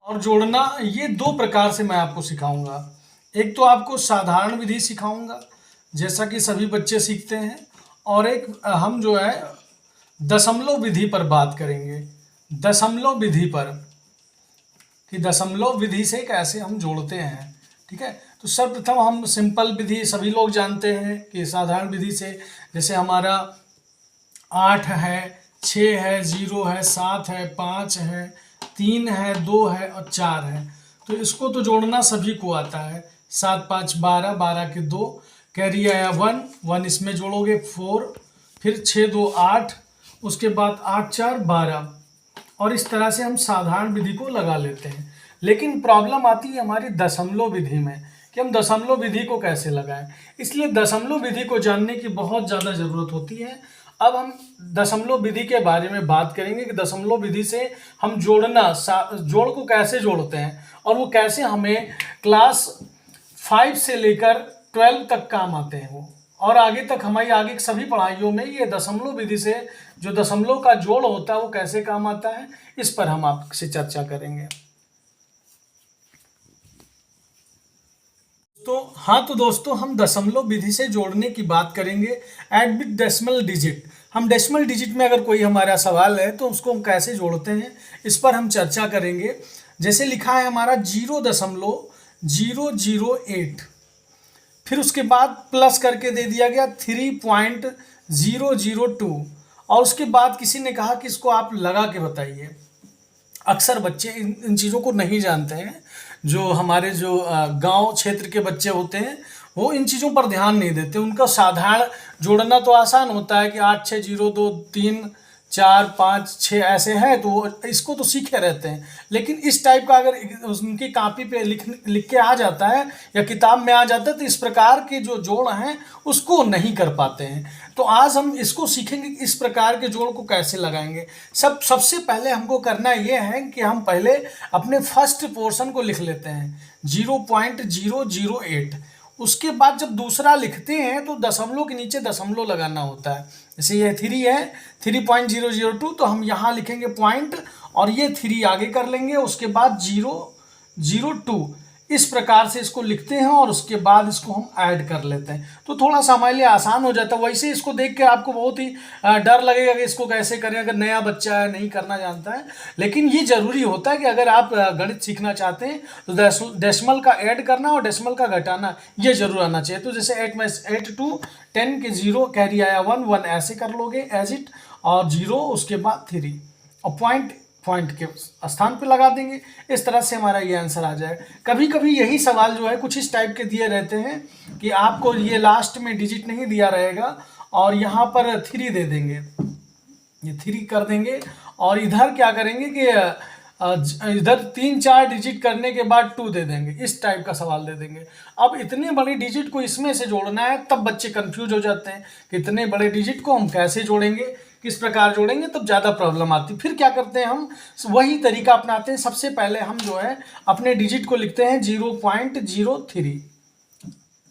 और जोड़ना ये दो प्रकार से मैं आपको सिखाऊंगा। एक तो आपको साधारण विधि सिखाऊंगा जैसा कि सभी बच्चे सीखते हैं, और एक हम जो है दशमलव विधि पर बात करेंगे। दशमलव विधि पर कि दशमलव विधि से कैसे हम जोड़ते हैं। ठीक है, तो सर्वप्रथम हम सिंपल विधि सभी लोग जानते हैं कि साधारण विधि से, जैसे हमारा 8 है, 6 है, 0 है, 7 है, 5 है, 3 है, 2 है और 4 है। तो इसको तो जोड़ना सभी को आता है। 7 5 12, 12 के 2, कैरी आया 1, 1 इसमें जोड़ोगे 4, फिर 6 2 8, उसके बाद 8 4 12, और इस तरह से हम साधारण विधि को लगा लेते हैं। लेकिन प्रॉब्लम आती है हमारी दशमलव विधि में कि हम दशमलव विधि को कैसे लगाएं। इसलिए दशमलव विधि को जानने की बहुत ज़्यादा ज़रूरत होती है। अब हम दशमलव विधि के बारे में बात करेंगे कि दशमलव विधि से हम जोड़ को कैसे जोड़ते हैं, और वो कैसे हमें क्लास 5 से लेकर 12 तक काम आते हैं वो, और आगे तक हमारी आगे की सभी पढ़ाइयों में ये दशमलव विधि से जो दशमलव का जोड़ होता है वो कैसे काम आता है, इस पर हम आपसे चर्चा करेंगे। तो दोस्तों हम दशमलव विधि से जोड़ने की बात करेंगे। ऐड विद डेसिमल डिजिट, हम डेसिमल डिजिट में अगर कोई हमारा सवाल है तो उसको हम कैसे जोड़ते हैं, इस पर हम चर्चा करेंगे। जैसे लिखा है हमारा 0.008, फिर उसके बाद प्लस करके दे दिया गया 3.002, और उसके बाद किसी ने कहा कि इसको आप लगा के बताइए। अक्सर बच्चे इन चीज़ों को नहीं जानते हैं। जो हमारे जो गांव क्षेत्र के बच्चे होते हैं वो इन चीज़ों पर ध्यान नहीं देते। उनका साधारण जोड़ना तो आसान होता है कि 8 6 0 2 3 4 5 6 ऐसे है, तो इसको तो सीखे रहते हैं। लेकिन इस टाइप का अगर उनकी कॉपी पे लिख के आ जाता है या किताब में आ जाता है तो इस प्रकार के जो जोड़ हैं उसको नहीं कर पाते हैं। तो आज हम इसको सीखेंगे कि इस प्रकार के जोड़ को कैसे लगाएंगे। सबसे पहले हमको करना ये है कि हम पहले अपने फर्स्ट पोर्शन को लिख लेते हैं 0.008। उसके बाद जब दूसरा लिखते हैं तो दशमलव के नीचे दशमलव लगाना होता है। जैसे ये 3 है, 3.002, तो हम यहाँ लिखेंगे पॉइंट और ये 3 आगे कर लेंगे, उसके बाद 0.02, इस प्रकार से इसको लिखते हैं और उसके बाद इसको हम ऐड कर लेते हैं। तो थोड़ा सा हमारे लिए आसान हो जाता है। वैसे इसको देख के आपको बहुत ही डर लगेगा कि इसको कैसे करें, अगर नया बच्चा है नहीं करना जानता है। लेकिन ये जरूरी होता है कि अगर आप गणित सीखना चाहते हैं तो डेसिमल का ऐड करना और डेसिमल का घटाना ये जरूर आना चाहिए। तो जैसे 8 में 8 2 10 के 0, कैरी आया 1 1 ऐसे कर लोगे एज इट, और 0 उसके बाद 3 और पॉइंट के स्थान पे लगा देंगे। इस तरह से हमारा ये आंसर आ जाए। कभी कभी यही सवाल जो है कुछ इस टाइप के दिए रहते हैं कि आपको ये लास्ट में डिजिट नहीं दिया रहेगा और यहाँ पर 3 दे देंगे, ये 3 कर देंगे, और इधर क्या करेंगे कि इधर 3 4 डिजिट करने के बाद 2 दे देंगे। इस टाइप का सवाल दे देंगे। अब इतने बड़े डिजिट को इसमें से जोड़ना है, तब बच्चे कंफ्यूज हो जाते हैं कि इतने बड़े डिजिट को हम कैसे जोड़ेंगे, किस प्रकार जोड़ेंगे, तब ज़्यादा प्रॉब्लम आती। फिर क्या करते हैं, हम वही तरीका अपनाते हैं। सबसे पहले हम जो है अपने डिजिट को लिखते हैं 0.03,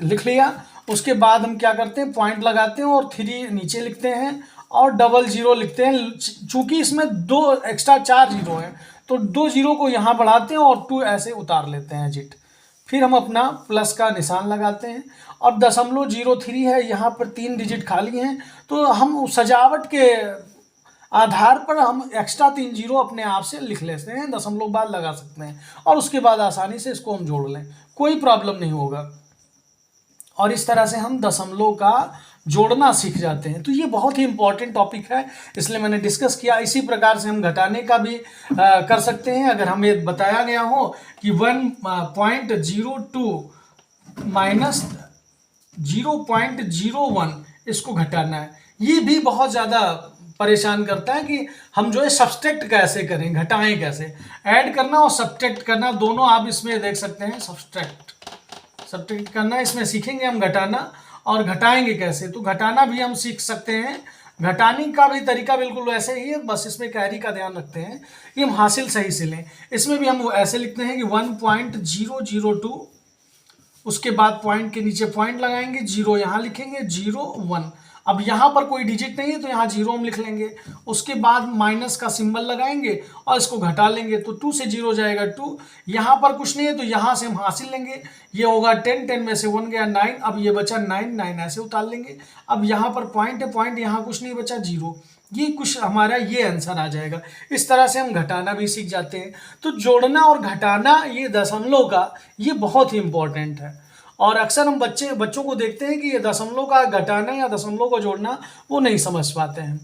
लिख लिया। उसके बाद हम क्या करते हैं, पॉइंट लगाते हैं और 3 नीचे लिखते हैं और 00 लिखते हैं। चूंकि इसमें 2 एक्स्ट्रा 4 जीरो हैं तो 2 जीरो को यहाँ बढ़ाते हैं और 2 ऐसे उतार लेते हैं जिट। फिर हम अपना प्लस का निशान लगाते हैं और 0.03 है, यहाँ पर 3 डिजिट खाली हैं, तो हम सजावट के आधार पर हम एक्स्ट्रा 3 जीरो अपने आप से लिख लेते हैं, दशमलव बाद लगा सकते हैं और उसके बाद आसानी से इसको हम जोड़ लें, कोई प्रॉब्लम नहीं होगा। और इस तरह से हम दशमलव का जोड़ना सीख जाते हैं। तो ये बहुत ही इंपॉर्टेंट टॉपिक है, इसलिए मैंने डिस्कस किया। इसी प्रकार से हम घटाने का भी कर सकते हैं। अगर हमें बताया गया हो कि 1.02 माइनस 0.01 इसको घटाना है, ये भी बहुत ज़्यादा परेशान करता है कि हम जो है सब्सट्रैक्ट कैसे करें, घटाएं कैसे। ऐड करना और सब्सट्रैक्ट करना दोनों आप इसमें देख सकते हैं। सब्सट्रैक्ट करना इसमें सीखेंगे हम, घटाना और घटाएंगे कैसे, तो घटाना भी हम सीख सकते हैं। घटाने का भी तरीका बिल्कुल वैसे ही है, बस इसमें कैरी का ध्यान रखते हैं कि हम हासिल सही से लें। इसमें भी हम ऐसे लिखते हैं कि 1.002, उसके बाद पॉइंट के नीचे पॉइंट लगाएंगे, 0 यहाँ लिखेंगे, 0 1, अब यहाँ पर कोई डिजिट नहीं है तो यहाँ 0 हम लिख लेंगे, उसके बाद माइनस का सिंबल लगाएंगे और इसको घटा लेंगे तो 2 से 0 जाएगा 2। यहाँ पर कुछ नहीं है तो यहाँ से हम हासिल लेंगे, ये होगा 10, 10 में से 1 गया 9, अब ये बचा 9, 9 ऐसे उतार लेंगे। अब यहाँ पर पॉइंट है, पॉइंट यहाँ कुछ नहीं बचा 0, ये कुछ हमारा ये आंसर आ जाएगा। इस तरह से हम घटाना भी सीख जाते हैं। तो जोड़ना और घटाना ये दशमलव का ये बहुत ही इंपॉर्टेंट है, और अक्सर हम बच्चों को देखते हैं कि ये दशमलव का घटाना या दशमलव को जोड़ना वो नहीं समझ पाते हैं,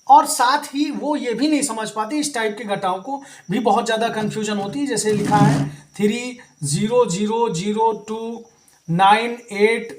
और साथ ही वो ये भी नहीं समझ पाते इस टाइप के घटाओं को भी बहुत ज़्यादा कन्फ्यूजन होती है। जैसे लिखा है 3 0 0 0 2 9 8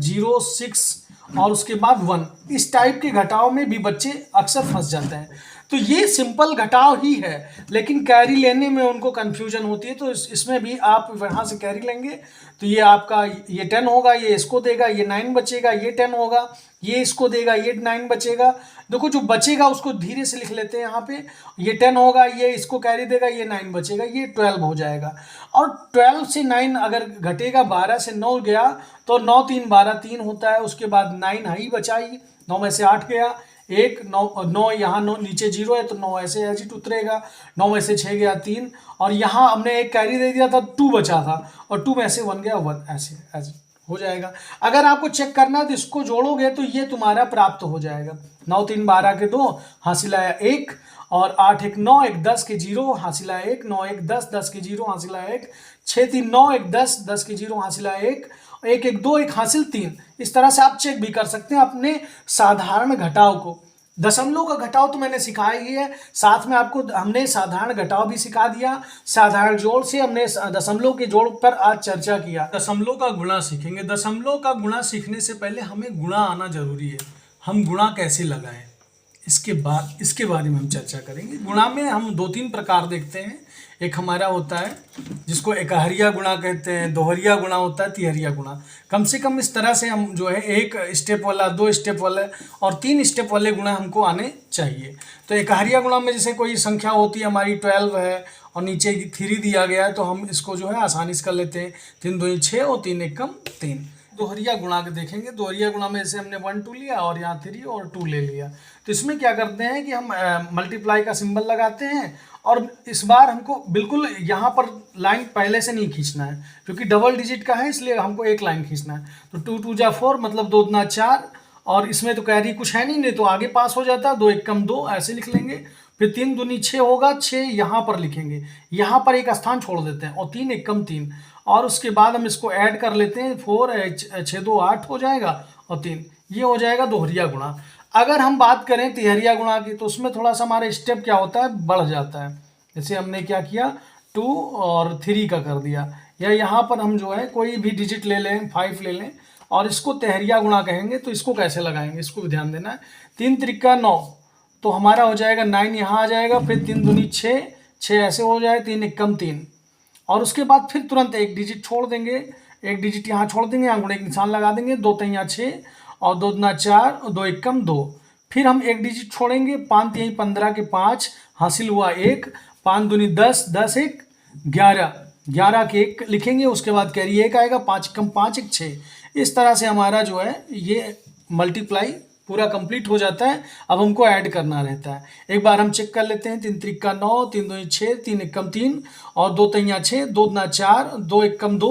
0 6 और उसके बाद 1, इस टाइप के घटाओं में भी बच्चे अक्सर फंस जाते हैं। तो ये सिंपल घटाव ही है, लेकिन कैरी लेने में उनको कन्फ्यूजन होती है। तो इसमें भी आप यहाँ से कैरी लेंगे तो ये आपका ये 10 होगा, ये इसको देगा, ये 9 बचेगा, ये 10 होगा, ये इसको देगा, ये 9 बचेगा। देखो जो बचेगा उसको धीरे से लिख लेते हैं यहाँ पे, ये 10 होगा, ये इसको कैरी देगा, ये 9 बचेगा, ये 12 हो जाएगा। और 12 से 9 अगर घटेगा, 12 से 9 गया तो 9 3 12 3 होता है। उसके बाद 9 ही बचा ही, 9 में से 8 गया 1, 9 यहाँ 9 नीचे 0 है तो 9 ऐसे एजिट उतरेगा, 9 में से 6 गया 3, और यहाँ हमने एक कैरी दे दिया था 2 बचा था और 2 में से 1 गया 1, ऐसे ऐसे हो जाएगा। अगर आपको चेक करना है तो इसको जोड़ोगे तो ये तुम्हारा प्राप्त हो जाएगा। 9 3 12 के 2 हासिल आया 1, और 8 1 9 1 10 के 0 हासिल आया 1, 9 1 10 10 के 0 हासिल आया 1, 6 3 9 1 10 10 के 0 हासिल आया 1, 1 1 2 1 हासिल 3। इस तरह से आप चेक भी कर सकते हैं अपने साधारण घटाव को। दशमलव का घटाव तो मैंने सिखाया ही है, साथ में आपको हमने साधारण घटाव भी सिखा दिया। साधारण जोड़ से हमने दशमलव के जोड़ पर आज चर्चा किया। दशमलव का गुणा सीखेंगे। दशमलव का गुणा सीखने से पहले हमें गुणा आना जरूरी है। हम गुणा कैसे लगाएं इसके बारे में हम चर्चा करेंगे। गुणा में हम 2-3 प्रकार देखते हैं। एक हमारा होता है जिसको एकहरिया गुणा कहते हैं, दोहरिया गुणा होता है, तिहरिया गुणा। कम से कम इस तरह से हम जो है 1 स्टेप वाला, 2 स्टेप वाला और 3 स्टेप वाले गुणा हमको आने चाहिए। तो एकहरिया गुणा में जैसे कोई संख्या होती है हमारी 12 है और नीचे 3 दिया गया है तो हम इसको जो है आसानी से कर लेते हैं, 3 2 6 और 3 1 3। दोहरिया गुणा के देखेंगे। दोहरिया गुणा में जैसे हमने 1 2 लिया और यहाँ 3 और 2 ले लिया, तो इसमें क्या करते हैं कि हम मल्टीप्लाई का सिंबल लगाते हैं, और इस बार हमको बिल्कुल यहाँ पर लाइन पहले से नहीं खींचना है क्योंकि डबल डिजिट का है, इसलिए हमको एक लाइन खींचना है। तो 2 2 जा 4 मतलब 2 दूना 4, और इसमें तो कैरी कुछ है नहीं तो आगे पास हो जाता है, 2 1 2 ऐसे लिख लेंगे। फिर 3 दूनी 6 होगा, 6 यहाँ पर लिखेंगे, यहाँ पर एक स्थान छोड़ देते हैं, और 3 1 3, और उसके बाद हम इसको ऐड कर लेते हैं, 4 6 2 8 हो जाएगा और 3, ये हो जाएगा दोहरिया गुणा। अगर हम बात करें तिहरिया गुणा की तो उसमें थोड़ा सा हमारा स्टेप क्या होता है, बढ़ जाता है। जैसे हमने क्या किया 2 और 3 का कर दिया, या यहाँ पर हम जो है कोई भी डिजिट ले लें, 5 ले लें और इसको तिहरिया गुणा कहेंगे। तो इसको कैसे लगाएंगे, इसको भी ध्यान देना है। 3 3 9 तो हमारा हो जाएगा 9, यहाँ आ जाएगा, फिर 3 दूनी 6 6 ऐसे हो जाए, 3 1 3, और उसके बाद फिर तुरंत एक डिजिट छोड़ देंगे, एक डिजिट यहाँ छोड़ देंगे, यहाँ गुणे एक निशान लगा देंगे, 2 3 6 और 2 दूना 4 और 2 1 2। फिर हम एक डिजिट छोड़ेंगे, 5 3 15 के 5 हासिल हुआ 1, 5 दूनी 10 10 1 11 11 के 1 लिखेंगे, उसके बाद कैरी 1 आएगा, 5 5 1 6। इस तरह से हमारा जो है ये मल्टीप्लाई पूरा कंप्लीट हो जाता है। अब हमको ऐड करना रहता है। एक बार हम चेक कर लेते हैं। 3 3 9 3 2 6 3 1 3 और 2 3 6 2 दूना 4 2 1 2,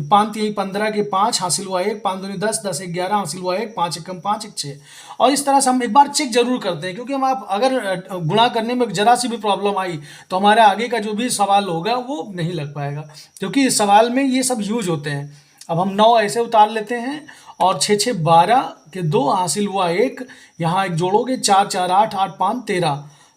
5 3 15 के 5 हासिल हुआ 1, 5 दूनी 10 10 1 11 हासिल हुआ 1, 5 1 5 1 6। और इस तरह से हम एक बार चेक जरूर करते हैं, क्योंकि हम आप अगर गुणा करने में जरा सी भी प्रॉब्लम आई तो हमारा आगे का जो भी सवाल होगा वो नहीं लग पाएगा, क्योंकि इस सवाल में ये सब यूज होते हैं। अब हम 9 ऐसे उतार लेते हैं, और 6 6 12 के 2 हासिल हुआ 1, यहाँ एक जोड़ोगे 4 4 8 8 5 13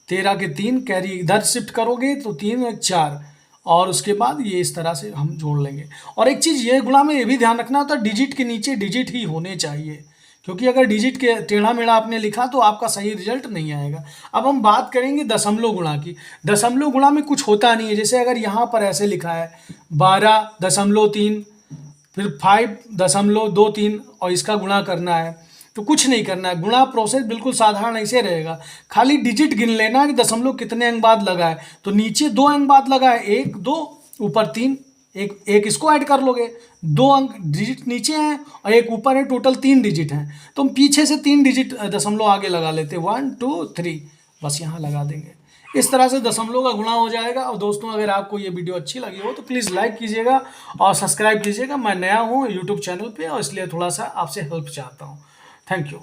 13 के 3, कैरी इधर शिफ्ट करोगे तो 3 1 4, और उसके बाद ये इस तरह से हम जोड़ लेंगे। और एक चीज़ ये गुणा में ये भी ध्यान रखना होता है, डिजिट के नीचे डिजिट ही होने चाहिए, क्योंकि अगर डिजिट के टेढ़ा मेढ़ा आपने लिखा तो आपका सही रिजल्ट नहीं आएगा। अब हम बात करेंगे दशमलव गुणा की। दशमलव गुणा में कुछ होता नहीं है। जैसे अगर यहाँ पर ऐसे लिखा है 12.3 फिर 5.23 और इसका गुणा करना है तो कुछ नहीं करना है। गुणा प्रोसेस बिल्कुल साधारण ऐसे रहेगा, खाली डिजिट गिन लेना कि दशमलव कितने अंक बाद लगा है। तो नीचे 2 अंक बाद लगा है, 1 2, ऊपर 3, एक एक इसको ऐड कर लोगे, 2 अंक डिजिट नीचे हैं और एक ऊपर है, टोटल 3 डिजिट हैं, तो हम पीछे से 3 डिजिट दशमलव आगे लगा लेते, 1 2 3, बस यहाँ लगा देंगे। इस तरह से दशमलव का गुणा हो जाएगा। और दोस्तों अगर आपको ये वीडियो अच्छी लगी हो तो प्लीज़ लाइक कीजिएगा और सब्सक्राइब कीजिएगा। मैं नया हूँ यूट्यूब चैनल पे और इसलिए थोड़ा सा आपसे हेल्प चाहता हूँ। Thank you.